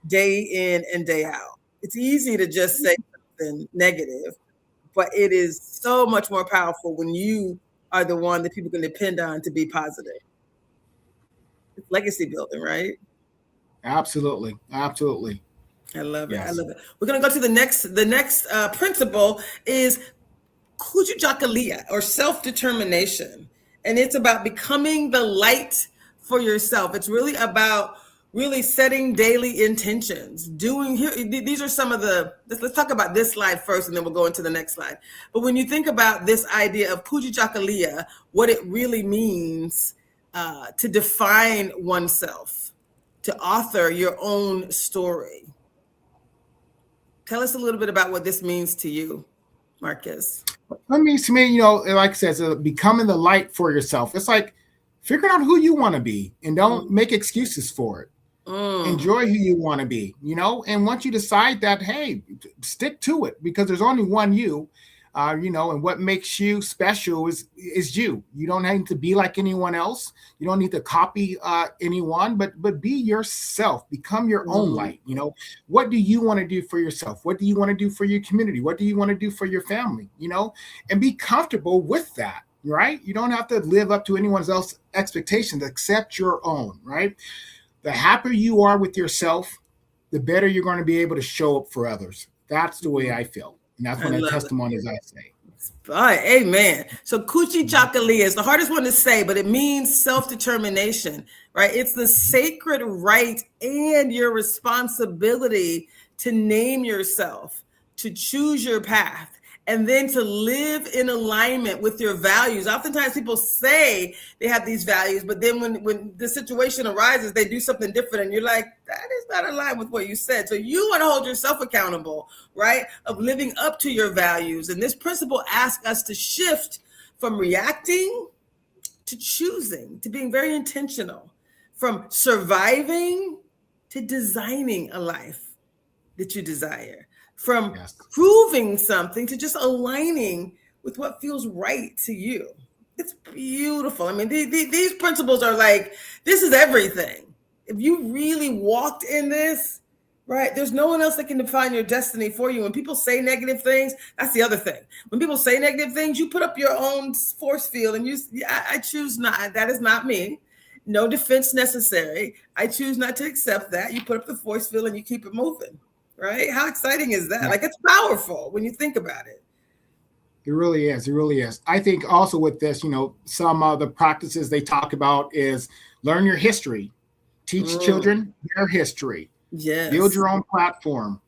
day in and day out. It's easy to just say something negative, but it is so much more powerful when you are the one that people can depend on to be positive. It's legacy building, right? Absolutely. I love it. Yes. I love it. We're going to go to the next principle is Kujakalia, or self-determination. And it's about becoming the light for yourself. It's really about setting daily intentions. These are some of let's talk about this slide first, and then we'll go into the next slide. But when you think about this idea of Kujakalia, what it really means to define oneself, to author your own story. Tell us a little bit about what this means to you, Marcus. It means to me, like I said, becoming the light for yourself. It's like figuring out who you want to be and don't make excuses for it. Enjoy who you want to be, and once you decide that, hey, stick to it, because there's only one you, and what makes you special is you. You don't need to be like anyone else. You don't need to copy anyone, but be yourself. Become your own light. What do you want to do for yourself? What do you want to do for your community? What do you want to do for your family? And be comfortable with that. Right? You don't have to live up to anyone else's expectations except your own. Right? The happier you are with yourself, the better you're going to be able to show up for others. That's the way I feel. And that's one of the testimonies I say. All right, amen. So Kujakalia is the hardest one to say, but it means self-determination, right? It's the sacred right and your responsibility to name yourself, to choose your path, and then to live in alignment with your values. Oftentimes people say they have these values, but then when the situation arises, they do something different. And you're like, that is not aligned with what you said. So you want to hold yourself accountable, right? Of living up to your values. And this principle asks us to shift from reacting to choosing, to being very intentional, from surviving to designing a life that you desire. From proving something to just aligning with what feels right to you. It's beautiful. I mean, these principles are like, this is everything. If you really walked in this, right, there's no one else that can define your destiny for you. When people say negative things, that's the other thing. When people say negative things, you put up your own force field and I choose not. That is not me. No defense necessary. I choose not to accept that. You put up the force field and you keep it moving. Right? How exciting is that? Like, it's powerful when you think about it. It really is. It really is. I think also with this, some of the practices they talk about is learn your history, teach children their history, build your own platform.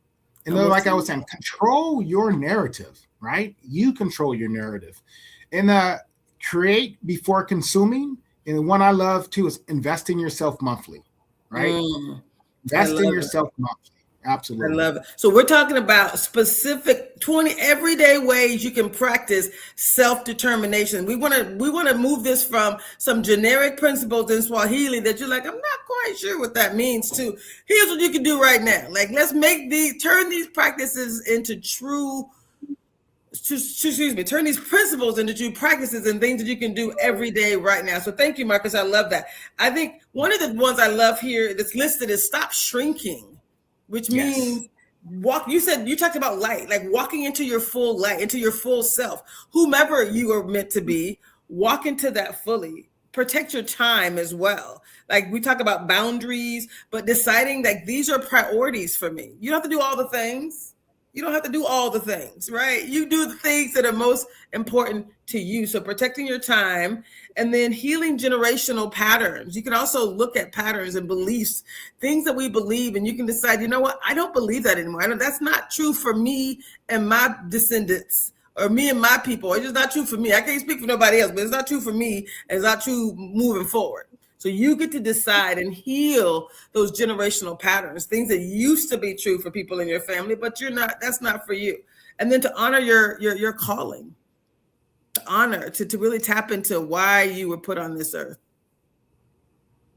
And like I was saying, control your narrative, right? You control your narrative. And create before consuming. And the one I love too is invest in yourself monthly, right? Invest in yourself monthly. Absolutely. I love it. So we're talking about specific 20 everyday ways you can practice self-determination. We want to move this from some generic principles in Swahili that you're like, I'm not quite sure what that means to here's what you can do right now. Like, let's turn these practices into turn these principles into true practices and things that you can do every day right now. So thank you, Marcus. I love that. I think one of the ones I love here that's listed is stop shrinking, which means you talked about light, like walking into your full light, into your full self, whomever you are meant to be, walk into that fully. Protect your time as well. Like we talk about boundaries, but deciding that these are priorities for me. You don't have to do all the things. You don't have to do all the things, right? You do the things that are most important to you. So protecting your time and then healing generational patterns. You can also look at patterns and beliefs, things that we believe, and you can decide, you know what? I don't believe that anymore. That's not true for me and my descendants or me and my people. It's just not true for me. I can't speak for nobody else, but it's not true for me. And it's not true moving forward. So you get to decide and heal those generational patterns, things that used to be true for people in your family, but that's not for you. And then to honor your calling, to really tap into why you were put on this earth.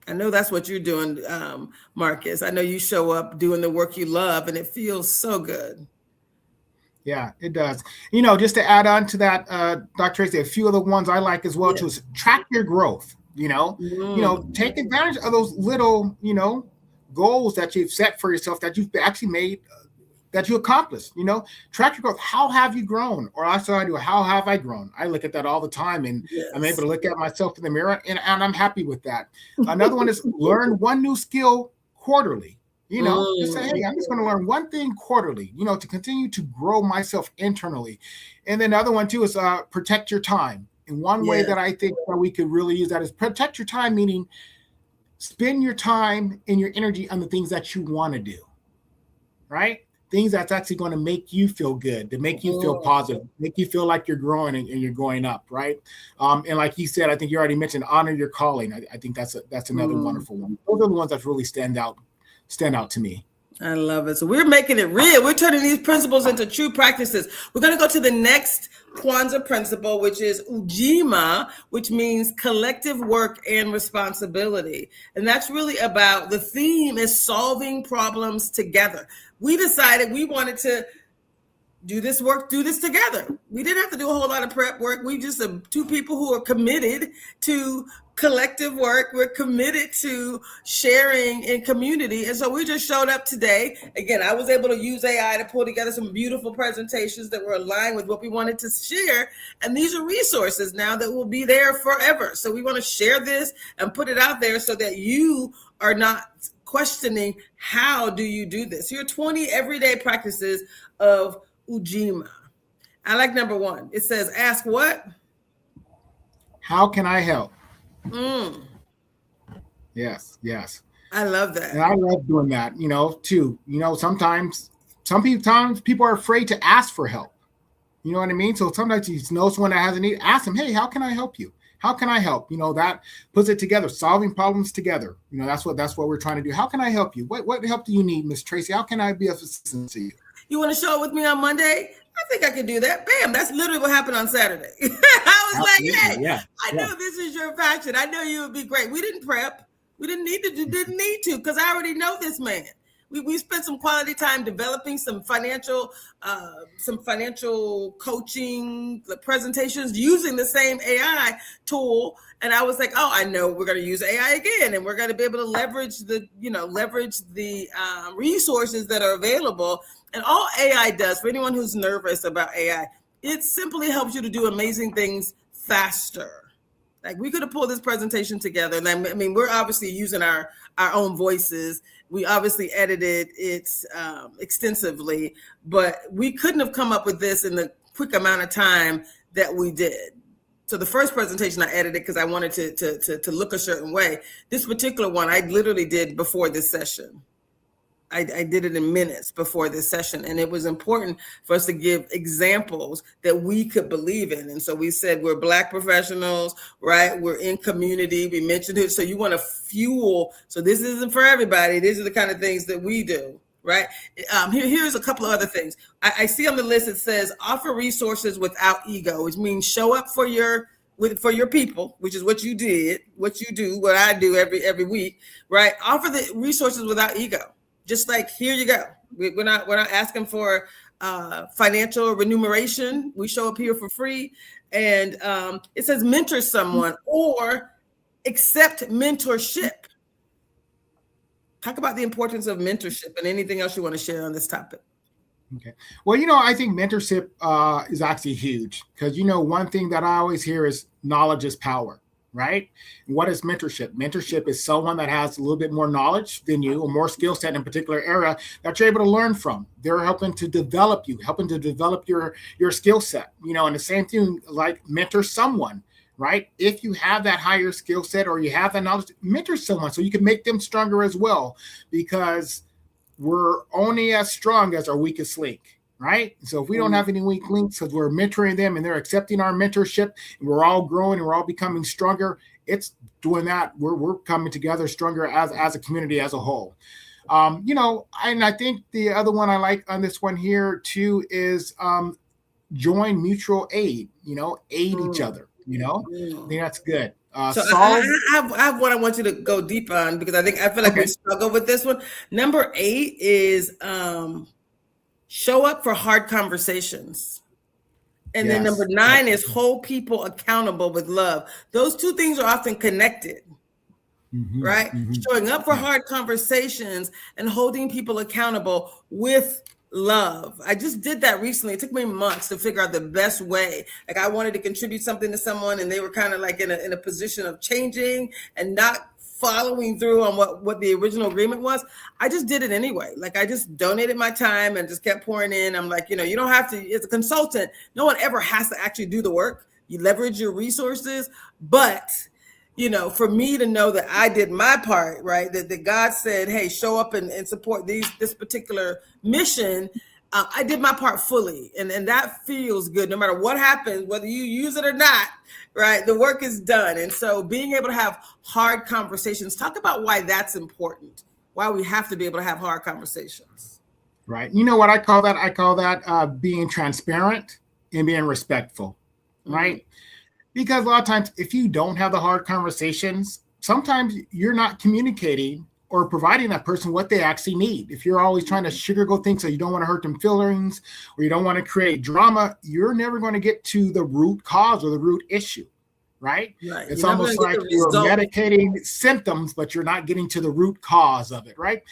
I know that's what you're doing, Marcus. I know you show up doing the work you love and it feels so good. Yeah, it does. Just to add on to that, Dr. Traci, a few of the ones I like as well, too, is track your growth. Take advantage of those little, goals that you've set for yourself that you've actually made, that you accomplished. Track your growth. How have you grown? Or how have I grown? I look at that all the time, and I'm able to look at myself in the mirror, and I'm happy with that. Another one is learn one new skill quarterly. Just say, hey, I'm just going to learn one thing quarterly, to continue to grow myself internally. And then another one too is protect your time. And one way that I think that we could really use that is protect your time, meaning spend your time and your energy on the things that you want to do, right? Things that's actually going to make you feel good, to make you feel positive, make you feel like you're growing and you're going up, right? And like you said, I think you already mentioned honor your calling. I think that's another wonderful one. Those are the ones that really stand out to me. I love it. So we're making it real. We're turning these principles into true practices. We're going to go to the next Kwanzaa principle, which is Ujima, which means collective work and responsibility. And that's really about, the theme is solving problems together. We decided we wanted to do this together. We didn't have to do a whole lot of prep work. We just two people who are committed to collective work. We're committed to sharing in community. And so we just showed up today. Again, I was able to use AI to pull together some beautiful presentations that were aligned with what we wanted to share. And these are resources now that will be there forever. So we want to share this and put it out there so that you are not questioning, how do you do this? Here are 20 everyday practices of Ujima. I like number 1. It says, ask what? How can I help? Yes. I love that. And I love doing that, too. Sometimes people are afraid to ask for help. You know what I mean? So sometimes you know someone that has a need, ask them, hey, how can I help you? How can I help? That puts it together, solving problems together. That's what we're trying to do. How can I help you? What help do you need, Miss Traci? How can I be of assistance to you? You want to show up with me on Monday? I think I can do that. Bam, that's literally what happened on Saturday. I was like, hey, I know this is your passion. I know you would be great. We didn't prep. We didn't need to because I already know this man. We spent some quality time developing some financial coaching presentations using the same AI tool. And I was like, oh, I know we're going to use AI again, and we're going to be able to leverage the resources that are available. And all AI does, for anyone who's nervous about AI, it simply helps you to do amazing things faster. Like, we could have pulled this presentation together. And I mean, we're obviously using our own voices. We obviously edited it extensively, but we couldn't have come up with this in the quick amount of time that we did. So the first presentation I edited because I wanted to look a certain way. This particular one I literally did before this session. I did it in minutes before this session, and it was important for us to give examples that we could believe in. And so we said we're Black professionals, right? We're in community. We mentioned it. So you want to fuel. So this isn't for everybody. These are the kind of things that we do, right? Here's a couple of other things. I see on the list it says offer resources without ego, which means show up for your people, which is what you did, what you do, what I do every week, right? Offer the resources without ego. Just like, here you go. We're not asking for financial remuneration. We show up here for free. And it says mentor someone or accept mentorship. Talk about the importance of mentorship and anything else you want to share on this topic. Okay. Well, I think mentorship is actually huge because, one thing that I always hear is knowledge is power. Right? And what is mentorship? Mentorship is someone that has a little bit more knowledge than you or more skill set in a particular area that you're able to learn from. They're helping to develop you, helping to develop your skill set, and the same thing like mentor someone, right? If you have that higher skill set or you have that knowledge, mentor someone so you can make them stronger as well, because we're only as strong as our weakest link. Right. So if we don't have any weak links because we're mentoring them and they're accepting our mentorship and we're all growing and we're all becoming stronger, it's doing that. We're coming together stronger as a community as a whole. And I think the other one I like on this one here, too, is join mutual aid, aid each other. I think that's good. So I have one I want you to go deep on because I feel like we struggle with this one. Number 8 is show up for hard conversations. And then number 9 is hold people accountable with love. Those two things are often connected, right? Showing up for hard conversations and holding people accountable with love. I just did that recently. It took me months to figure out the best way. Like I wanted to contribute something to someone and they were kind of like in a position of changing and not following through on what the original agreement was. I just did it anyway. Like I just donated my time and just kept pouring in. I'm like, you don't have to, as a consultant, no one ever has to actually do the work. You leverage your resources. But, for me to know that I did my part, right, that God said, hey, show up and support this particular mission. I did my part fully. And that feels good. No matter what happens, whether you use it or not, right? The work is done. And so being able to have hard conversations, talk about why that's important, why we have to be able to have hard conversations. Right. You know what I call that? I call that being transparent and being respectful, right? Because a lot of times if you don't have the hard conversations, sometimes you're not communicating or providing that person what they actually need. If you're always trying to sugarcoat things so you don't want to hurt them feelings or you don't want to create drama, you're never going to get to the root cause or the root issue, right? It's almost like you're medicating symptoms, but you're not getting to the root cause of it, right?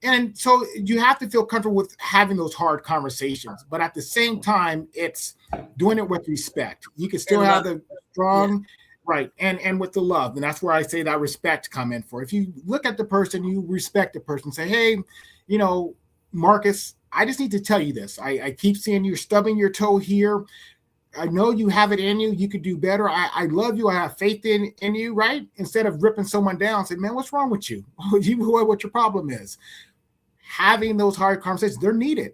And so you have to feel comfortable with having those hard conversations, but at the same time, it's doing it with respect. You can still have the strong... Right. And with the love. And that's where I say that respect come in for. If you look at the person, you respect the person, say, hey, Marcus, I just need to tell you this. I keep seeing you stubbing your toe here. I know you have it in you. You could do better. I love you. I have faith in you, right? Instead of ripping someone down, say, man, what's wrong with you? What your problem is. Having those hard conversations, they're needed.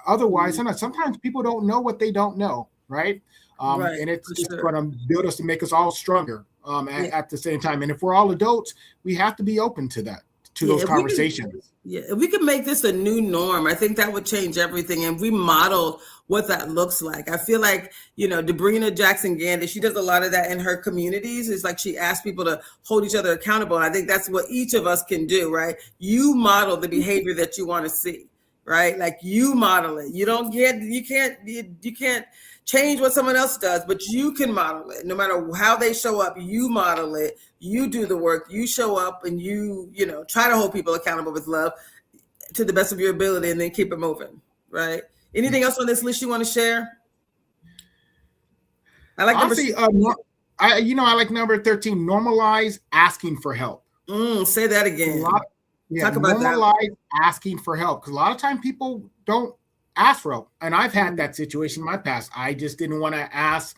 Otherwise, sometimes people don't know what they don't know, right? And it's just going to build us to make us all stronger at the same time. And if we're all adults, we have to be open to that, to those conversations. If we could make this a new norm, I think that would change everything. And we modeled what that looks like. I feel like, Debrina Jackson-Gandy, she does a lot of that in her communities. It's like she asks people to hold each other accountable. And I think that's what each of us can do, right? You model the behavior that you want to see, right? Like you model it. You can't change what someone else does, but you can model it. No matter how they show up, you model it. You do the work. You show up and you try to hold people accountable with love to the best of your ability, and then keep it moving. Right? Anything else on this list you want to share? I like I like number 13. Normalize asking for help. Say that again. Talk about normalize asking for help, because a lot of times people don't ask for help. And I've had that situation in my past. I just didn't want to ask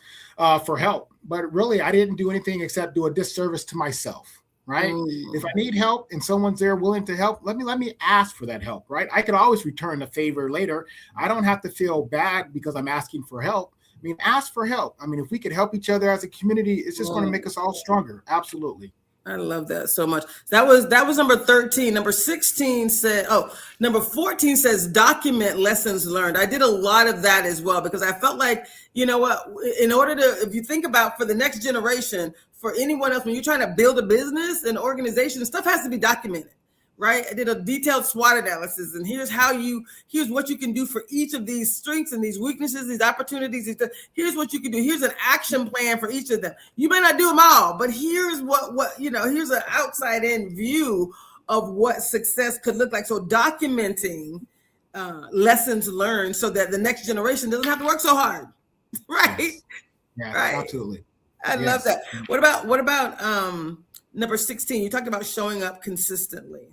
for help. But really, I didn't do anything except do a disservice to myself. Right? If I need help and someone's there willing to help, let me ask for that help. Right? I could always return the favor later. I don't have to feel bad because I'm asking for help. I mean, ask for help. I mean, if we could help each other as a community, it's just going to make us all stronger. Absolutely. I love that so much. That was number 13. Number 16 said, number 14 says document lessons learned. I did a lot of that as well because I felt like, you know what, in order to, if you think about for the next generation, for anyone else, when you're trying to build a business, an organization, stuff has to be documented, right? I did a detailed SWOT analysis, and here's what you can do for each of these strengths and these weaknesses, these opportunities. Here's what you can do. Here's an action plan for each of them. You may not do them all, but here's here's an outside in view of what success could look like. So documenting lessons learned so that the next generation doesn't have to work so hard, right? Yes. Yeah, right. Absolutely. I love that. What about number 16? You talked about showing up consistently.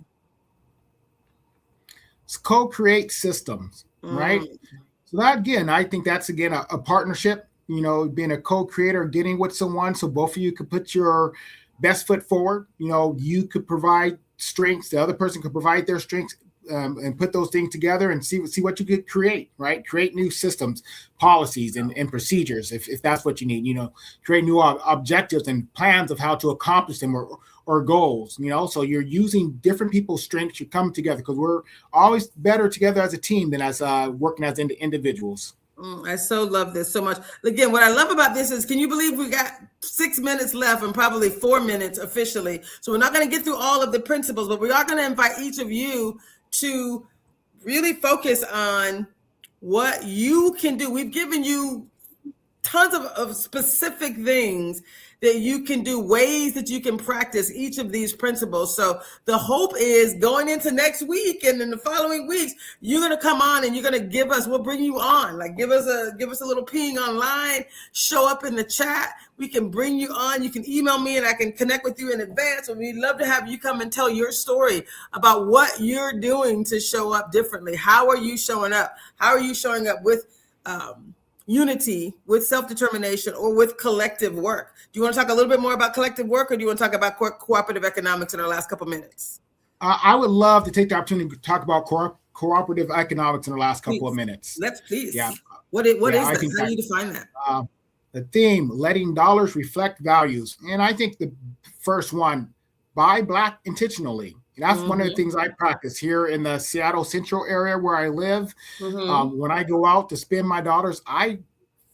It's co-create systems, right? So that, again, I think that's, again, a partnership, being a co-creator, getting with someone so both of you could put your best foot forward. You could provide strengths, the other person could provide their strengths, and put those things together and see what you could create, right? Create new systems, policies, and procedures if that's what you need, create new objectives and plans of how to accomplish them or goals, so you're using different people's strengths. You come together because we're always better together as a team than as working as individuals. I so love this so much. Again, what I love about this is, can you believe we got 6 minutes left and probably 4 minutes officially? So we're not going to get through all of the principles, but we are going to invite each of you to really focus on what you can do. We've given you tons of specific things that you can do, ways that you can practice each of these principles. So the hope is going into next week and in the following weeks, you're going to come on and you're going to we'll bring you on, like give us a little ping online, show up in the chat. We can bring you on. You can email me and I can connect with you in advance. And we'd love to have you come and tell your story about what you're doing to show up differently. How are you showing up? How are you showing up with, unity, with self-determination, or with collective work? Do you want to talk a little bit more about collective work, or do you want to talk about cooperative economics in our last couple minutes? I would love to take the opportunity to talk about cooperative economics in the last couple of minutes. Let's please. Yeah. What is that? How do you define that? The theme, letting dollars reflect values. And I think the first one, buy Black intentionally. That's one of the things I practice here in the Seattle Central area where I live. When I go out to spend my dollars, I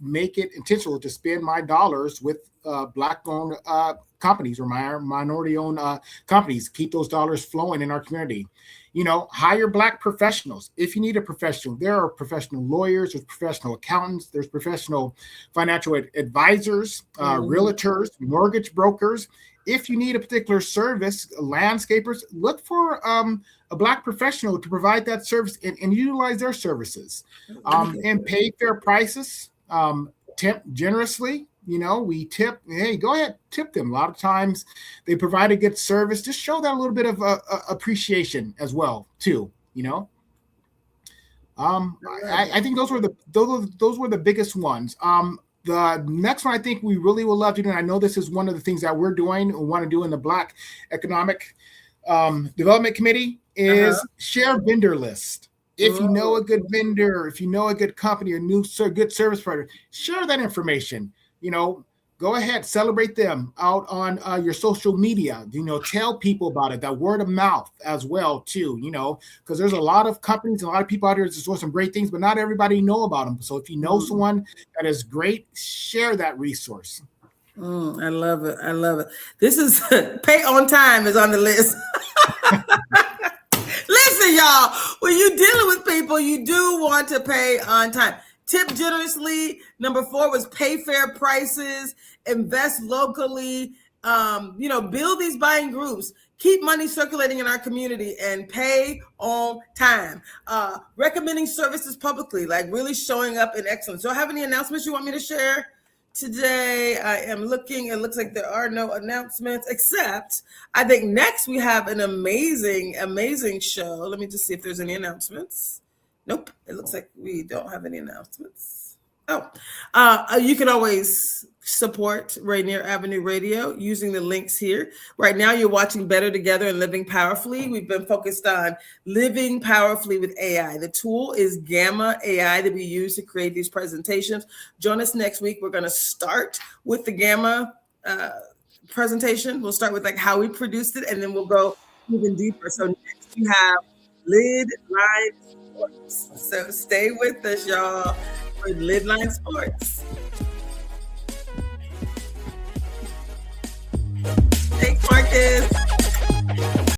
make it intentional to spend my dollars with Black-owned companies or minority-owned companies. Keep those dollars flowing in our community. Hire Black professionals. If you need a professional, there are professional lawyers, there's professional accountants, there's professional financial advisors, realtors, mortgage brokers. If you need a particular service, landscapers, look for a Black professional to provide that service and utilize their services, and pay fair prices, tip generously. We tip, hey, go ahead, tip them. A lot of times they provide a good service. Just show that a little bit of appreciation as well, too, I think those were the biggest ones. The next one I think we really would love to do, and I know this is one of the things that we're doing and want to do in the Black Economic Development Committee, is share vendor list. If you know a good vendor, if you know a good company, a good service provider, share that information. Go ahead, celebrate them out on your social media. Tell people about it. That word of mouth as well too. Because there's a lot of companies and a lot of people out there that's doing some great things, but not everybody know about them. So if you know someone that is great, share that resource. I love it. I love it. This is pay on time is on the list. Listen, y'all, when you're dealing with people, you do want to pay on time. Tip generously. Number 4 was pay fair prices, invest locally, build these buying groups, keep money circulating in our community, and pay on time. Recommending services publicly, like really showing up in excellence. Do I have any announcements you want me to share today? I am looking. It looks like there are no announcements, except I think next we have an amazing, amazing show. Let me just see if there's any announcements. Nope. It looks like we don't have any announcements. You can always support Rainier Avenue Radio using the links here. Right now, you're watching Better Together and Living Powerfully. We've been focused on living powerfully with AI. The tool is Gamma AI that we use to create these presentations. Join us next week. We're going to start with the Gamma presentation. We'll start with like how we produced it, and then we'll go even deeper. So next we have Lid Line Sports. So stay with us, y'all, for Lid Line Sports. Thanks, Marcus.